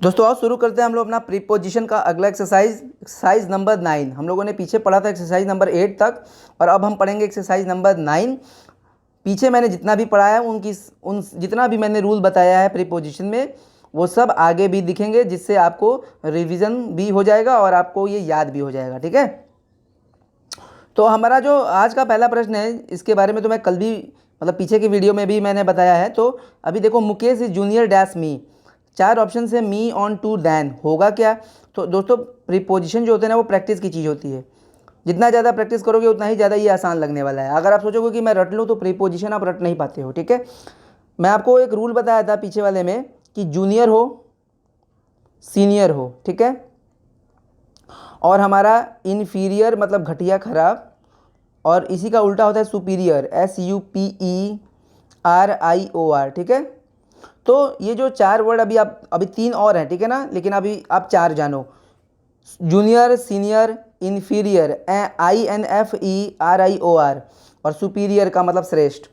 दोस्तों आओ शुरू करते हैं हम लोग अपना प्रीपोजिशन का अगला एक्सरसाइज नंबर 9। हम लोगों ने पीछे पढ़ा था एक्सरसाइज नंबर 8 तक, और अब हम पढ़ेंगे एक्सरसाइज नंबर 9। पीछे मैंने जितना भी पढ़ा है उन जितना भी मैंने रूल बताया है प्रीपोजिशन में, वो सब आगे भी दिखेंगे, जिससे आपको रिवीजन भी हो जाएगा और आपको ये याद भी हो जाएगा। ठीक है, तो हमारा जो आज का पहला प्रश्न है, इसके बारे में तो मैं कल भी मतलब पीछे की वीडियो में भी मैंने बताया है। तो अभी देखो, Mukesh is junior dash me, 4 option है, मी ऑन टू दैन, होगा क्या? तो दोस्तों प्रीपोजिशन जो होते हैं ना, वो प्रैक्टिस की चीज़ होती है। जितना ज़्यादा प्रैक्टिस करोगे उतना ही ज़्यादा ये आसान लगने वाला है। अगर आप सोचोगे कि मैं रट लूँ, तो प्रीपोजिशन आप रट नहीं पाते हो। ठीक है, मैं आपको एक रूल बताया था पीछे वाले में कि जूनियर हो, सीनियर हो, ठीक है, और हमारा इन्फीरियर मतलब घटिया, खराब, और इसी का उल्टा होता है सुपीरियर, SUPERIOR। ठीक है, तो ये जो 4 वर्ड अभी 3 और हैं, ठीक है ना, लेकिन अभी आप 4 जानो, जूनियर, सीनियर, इन्फीरियर INFERIOR, और सुपीरियर का मतलब श्रेष्ठ।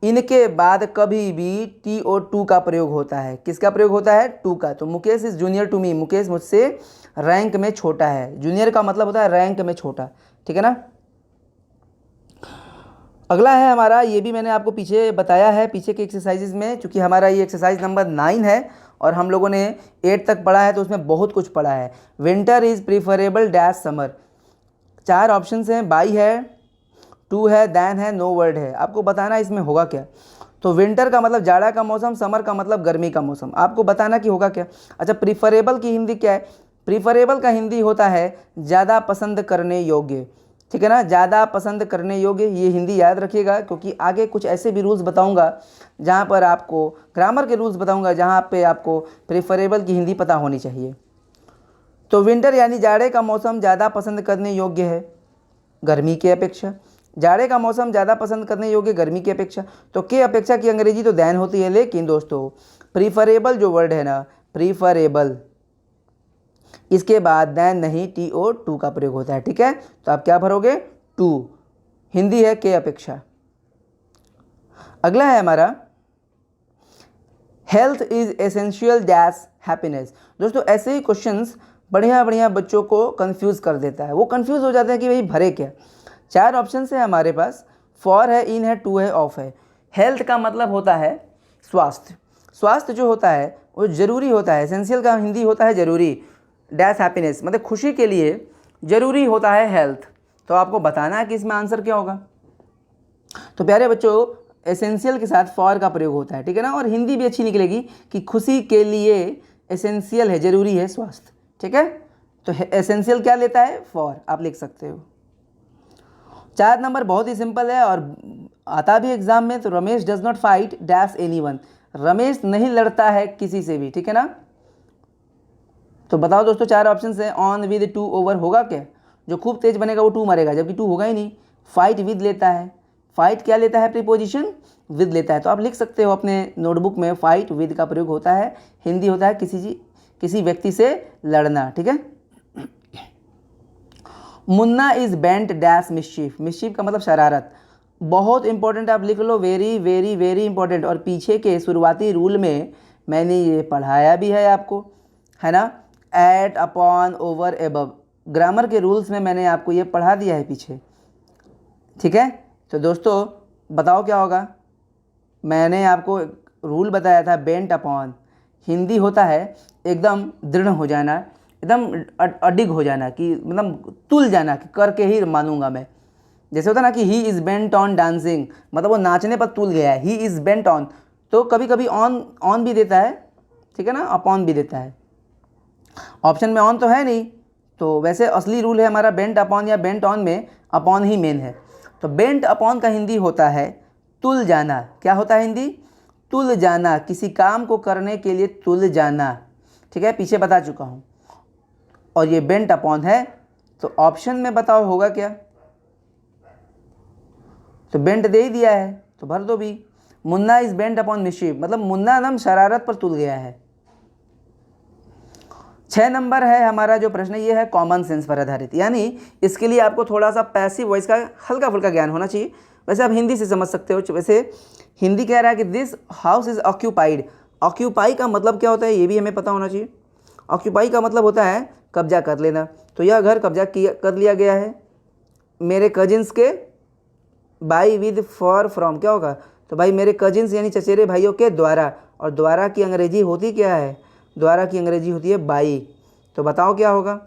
इनके बाद कभी भी TO2 का प्रयोग होता है। किसका प्रयोग होता है? टू का। तो Mukesh is junior to me, Mukesh मुझसे रैंक में छोटा है। जूनियर का मतलब होता है रैंक में छोटा, ठीक है ना। अगला है हमारा, ये भी मैंने आपको पीछे बताया है पीछे के एक्सरसाइजेज में, चूँकि हमारा ये एक्सरसाइज नंबर 9 है और हम लोगों ने 8 तक पढ़ा है, तो उसमें बहुत कुछ पढ़ा है। Winter is preferable dash summer, 4 option हैं, बाई है, टू है, दैन है, नो वर्ड है। आपको बताना इसमें होगा क्या। तो विंटर का मतलब जाड़ा का मौसम, समर का मतलब गर्मी का मौसम। आपको बताना कि होगा क्या। अच्छा, प्रीफरेबल की हिंदी क्या है? प्रीफरेबल का हिंदी होता है ज़्यादा पसंद करने योग्य, ठीक है ना, ज़्यादा पसंद करने योग्य। ये हिंदी याद रखिएगा, क्योंकि आगे कुछ ऐसे भी रूल्स बताऊंगा जहाँ पर आपको ग्रामर के रूल्स बताऊंगा, जहाँ पे आपको प्रेफरेबल की हिंदी पता होनी चाहिए। तो विंटर यानी जाड़े का मौसम ज़्यादा पसंद करने योग्य है गर्मी की अपेक्षा। जाड़े का मौसम ज़्यादा पसंद करने योग्य गर्मी की अपेक्षा। तो के अपेक्षा की अंग्रेजी तो दैन होती है, लेकिन दोस्तों प्रीफरेबल जो वर्ड है ना, प्रीफरेबल, इसके बाद दैन नहीं, TO2 का प्रयोग होता है। ठीक है, तो आप क्या भरोगे? टू। हिंदी है के अपेक्षा। अगला है हमारा, health is essential dash happiness. दोस्तों ऐसे ही क्वेश्चंस बढ़िया बढ़िया बच्चों को कंफ्यूज कर देता है। वो कंफ्यूज हो जाते हैं कि भाई भरे क्या। 4 ऑप्शन है हमारे पास, फॉर है, इन है, टू है, ऑफ है। हेल्थ का मतलब होता है स्वास्थ्य। स्वास्थ्य जो होता है वो जरूरी होता है। एसेंशियल का हिंदी होता है जरूरी। डैश हैप्पीनेस मतलब खुशी के लिए जरूरी होता है हेल्थ। तो आपको बताना है कि इसमें आंसर क्या होगा। तो प्यारे बच्चों, एसेंशियल के साथ फॉर का प्रयोग होता है, ठीक है ना, और हिंदी भी अच्छी निकलेगी कि खुशी के लिए एसेंशियल है, जरूरी है स्वास्थ्य। ठीक है, तो एसेंशियल क्या लेता है? फॉर, आप लिख सकते हो। 4 नंबर बहुत ही सिंपल है और आता भी एग्जाम में। तो Ramesh does not fight dash anyone, Ramesh नहीं लड़ता है किसी से भी, ठीक है ना। तो बताओ दोस्तों, 4 ऑप्शन है, ऑन विद, टू, ओवर, होगा क्या? जो खूब तेज बनेगा वो टू मरेगा, जबकि टू होगा ही नहीं। फाइट विद लेता है, फाइट क्या लेता है? प्रीपोजिशन विद लेता है। तो आप लिख सकते हो अपने नोटबुक में, फाइट विद का प्रयोग होता है, हिंदी होता है किसी व्यक्ति से लड़ना। ठीक है, Munna is bent dash mischief, mischief का मतलब शरारत। बहुत इंपॉर्टेंट, आप लिख लो, वेरी वेरी वेरी इंपॉर्टेंट। और पीछे के शुरुआती रूल में मैंने ये पढ़ाया भी है आपको, है ना, at, upon, over, above. Grammar के रूल्स में मैंने आपको ये पढ़ा दिया है पीछे। ठीक है, तो दोस्तों बताओ क्या होगा। मैंने आपको रूल बताया था, बेंट अपॉन, हिंदी होता है एकदम दृढ़ हो जाना, एकदम अडिग हो जाना, कि मतलब तुल जाना, कि करके ही मानूंगा मैं। जैसे होता ना कि he is bent on dancing, मतलब वो नाचने पर तुल गया है, ही इज़ बेंट ऑन। तो कभी कभी ऑन भी देता है, ठीक है ना, अपॉन भी देता है। ऑप्शन में ऑन तो है नहीं, तो वैसे असली रूल है हमारा बेंट अपॉन या बेंट ऑन में अपॉन ही मेन है। तो बेंट अपॉन का हिंदी होता है तुल जाना। क्या होता है हिंदी? तुल जाना, किसी काम को करने के लिए तुल जाना। ठीक है, पीछे बता चुका हूँ। और ये बेंट अपॉन है, तो ऑप्शन में बताओ होगा क्या। तो बेंट दे ही दिया है, तो भर दो भी। Munna is bent upon mischief, मतलब मुन्ना नाम शरारत पर तुल गया है। 6 नंबर है हमारा जो प्रश्न, ये है कॉमन सेंस पर आधारित, यानी इसके लिए आपको थोड़ा सा पैसिव वॉइस का हल्का फुल्का ज्ञान होना चाहिए। वैसे आप हिंदी से समझ सकते हो। वैसे हिंदी कह रहा है कि this house is occupied. Occupy का मतलब क्या होता है ये भी हमें पता होना चाहिए। ऑक्यूपाई का मतलब होता है कब्जा कर लेना, तो यह घर कब्जा कर लिया गया है मेरे कजिन्स के बाई विद फॉर फ्रॉम, क्या होगा, तो भाई मेरे कजिन्स यानी चचेरे भाइयों के द्वारा, और द्वारा की अंग्रेजी होती क्या है, द्वारा की अंग्रेजी होती है बाई, तो बताओ क्या होगा।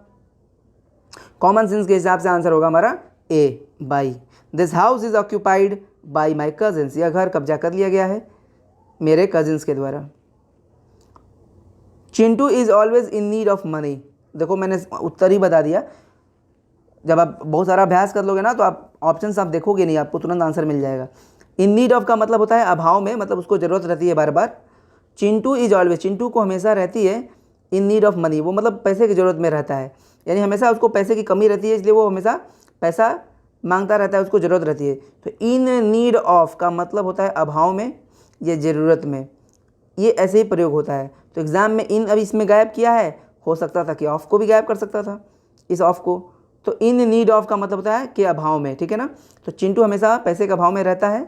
कॉमन सेंस के हिसाब से आंसर होगा हमारा A, by. This house is occupied by my cousins, यह घर कब्जा कर लिया गया है मेरे कजिन्स के द्वारा। Chintu is always in need of money, देखो मैंने उत्तर ही बता दिया, जब आप बहुत सारा अभ्यास कर लोगे ना तो आप ऑप्शंस आप देखोगे नहीं, आपको तुरंत आंसर मिल जाएगा। इन नीड ऑफ का मतलब होता है अभाव में, मतलब उसको ज़रूरत रहती है बार बार। चिंटू इज ऑलवेज, चिंटू को हमेशा रहती है इन नीड ऑफ मनी, वो मतलब पैसे की ज़रूरत में रहता है, यानी हमेशा उसको पैसे की कमी रहती है, इसलिए वो हमेशा पैसा मांगता रहता है, उसको ज़रूरत रहती है। तो इन नीड ऑफ का मतलब होता है अभाव में या ज़रूरत में, ये ऐसे ही प्रयोग होता है। तो एग्ज़ाम में इन अभी इसमें गायब किया है, हो सकता था कि ऑफ को भी गायब कर सकता था, इस ऑफ को। तो इन नीड ऑफ का मतलब होता है कि अभाव में, ठीक है ना। तो चिंटू हमेशा पैसे के अभाव में रहता है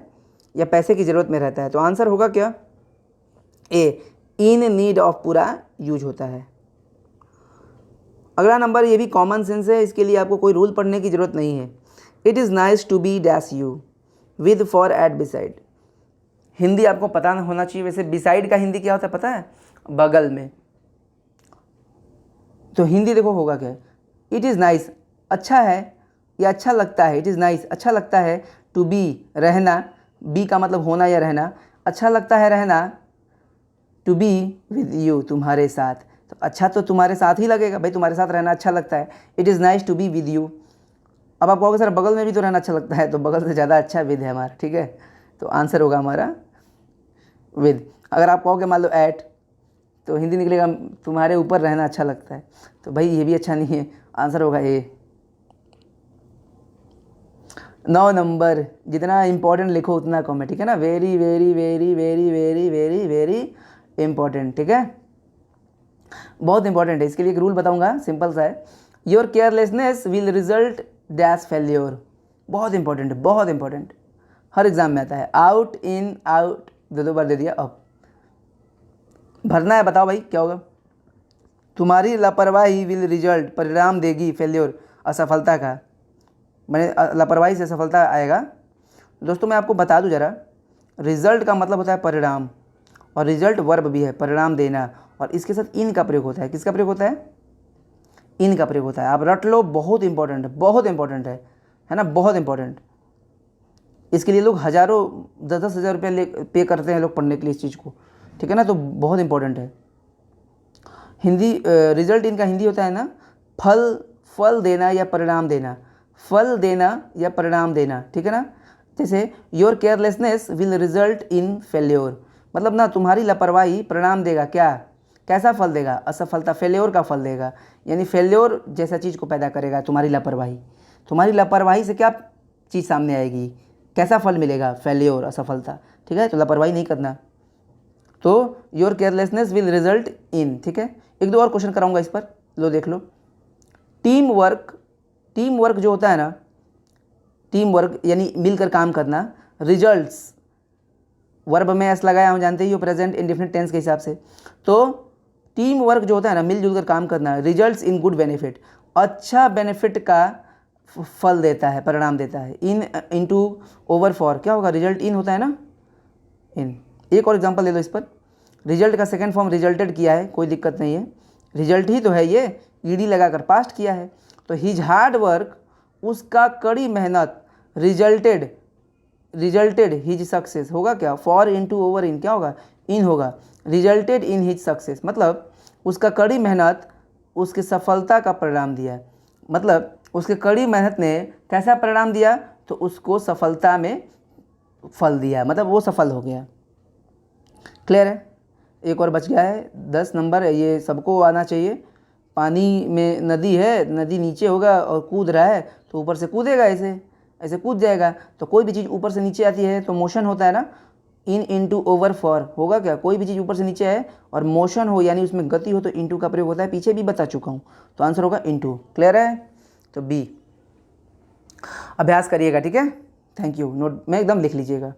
या पैसे की ज़रूरत में रहता है, तो आंसर होगा क्या, ए, इन नीड ऑफ पूरा यूज होता है। अगला नंबर, ये भी कॉमन सेंस है, इसके लिए आपको कोई रूल पढ़ने की ज़रूरत नहीं है। It is nice to be dash you with for at beside, Hindi आपको पता होना चाहिए। वैसे बिसाइड का हिंदी क्या होता है पता है, बगल में। तो हिंदी देखो होगा क्या, इट इज़ नाइस अच्छा है या अच्छा लगता है, इट इज़ नाइस अच्छा लगता है, टू बी रहना, बी का मतलब होना या रहना, अच्छा लगता है रहना, टू बी विद यू तुम्हारे साथ, तो अच्छा तो तुम्हारे साथ ही लगेगा भाई, तुम्हारे साथ रहना अच्छा लगता है, it is nice to be with you. अब आप कहोगे सर बगल में भी तो रहना अच्छा लगता है, तो बगल से ज़्यादा अच्छा विद है हमारा, ठीक है, तो आंसर होगा हमारा विद। अगर आप कहोगे मान लो एट, तो हिंदी निकलेगा तुम्हारे ऊपर रहना अच्छा लगता है, तो भाई ये भी अच्छा नहीं है, आंसर होगा ए। 9 नंबर, जितना इंपॉर्टेंट लिखो उतना कम है, ठीक है ना, very very very very very very very important, ठीक है, बहुत इंपॉर्टेंट है। इसके लिए एक रूल बताऊंगा, सिंपल सा है, your carelessness will result dash failure, बहुत इंपॉर्टेंट है, बहुत इंपॉर्टेंट, हर एग्जाम में आता है। आउट इन आउट, दो बार दे दिया, अब भरना है, बताओ भाई क्या होगा। तुम्हारी लापरवाही विल रिजल्ट, परिणाम देगी, फेल्योर असफलता का, मैंने लापरवाही से सफलता आएगा। दोस्तों मैं आपको बता दूं ज़रा, रिजल्ट का मतलब होता है परिणाम, और रिजल्ट वर्ब भी है, परिणाम देना, और इसके साथ इन का प्रयोग होता है। किसका प्रयोग होता है, इन का प्रयोग होता है। आप रट लो, बहुत इंपॉर्टेंट है, बहुत इंपॉर्टेंट है ना, बहुत इंपॉर्टेंट। इसके लिए लोग हज़ारों 10-10 हज़ार रुपये पे करते हैं लोग पढ़ने के लिए इस चीज़ को, ठीक है ना, तो बहुत इंपॉर्टेंट है। हिंदी रिजल्ट इनका हिंदी होता है ना, फल देना या परिणाम देना, फल देना या परिणाम देना, ठीक है ना। जैसे your carelessness will result in failure, मतलब ना तुम्हारी लापरवाही परिणाम देगा, क्या, कैसा फल देगा, असफलता, फेल्योर का फल देगा, यानी फेल्योर जैसा चीज़ को पैदा करेगा तुम्हारी लापरवाही। तुम्हारी लापरवाही से क्या चीज़ सामने आएगी, कैसा फल मिलेगा, फेल्योर, असफलता, ठीक है, तो लापरवाही नहीं करना। तो your carelessness will result in, ठीक है। एक दो और क्वेश्चन कराऊंगा इस पर, लो देख लो। टीम वर्क जो होता है ना, टीम वर्क यानी मिलकर काम करना, रिजल्ट्स वर्ब में एस लगाया हम जानते ही हो, प्रेजेंट इंडेफिनिट टेंस के हिसाब से। तो टीम वर्क जो होता है ना, मिलजुल कर काम करना, रिजल्ट्स इन गुड बेनिफिट, अच्छा बेनिफिट का फल देता है, परिणाम देता है। इन इनटू ओवर फॉर, क्या होगा, रिजल्ट इन होता है ना, इन। एक और एग्जांपल ले लो इस पर, रिजल्ट का सेकंड फॉर्म रिजल्टेड किया है, कोई दिक्कत नहीं है, रिजल्ट ही तो है ये, ईडी लगाकर पास्ट किया है। तो हिज हार्ड वर्क, उसका कड़ी मेहनत, रिजल्टेड हिज सक्सेस, होगा क्या, फॉर इनटू ओवर इन, क्या होगा, इन होगा, रिजल्टेड इन हिज सक्सेस, मतलब उसका कड़ी मेहनत उसकी सफलता का परिणाम दिया, मतलब उसके कड़ी मेहनत ने कैसा परिणाम दिया, तो उसको सफलता में फल दिया, मतलब वो सफल हो गया। क्लियर है। एक और बच गया है 10 नंबर, ये सबको आना चाहिए। पानी में नदी है, नदी नीचे होगा और कूद रहा है, तो ऊपर से कूदेगा, ऐसे ऐसे कूद जाएगा। तो कोई भी चीज़ ऊपर से नीचे आती है तो मोशन होता है ना, इन इनटू ओवर फॉर, होगा क्या, कोई भी चीज़ ऊपर से नीचे है और मोशन हो यानी उसमें गति हो तो इनटू का प्रयोग होता है, पीछे भी बता चुका हूँ, तो आंसर होगा इनटू। क्लियर है, तो बी। अभ्यास करिएगा, ठीक है, थैंक यू, नोट में एकदम लिख लीजिएगा।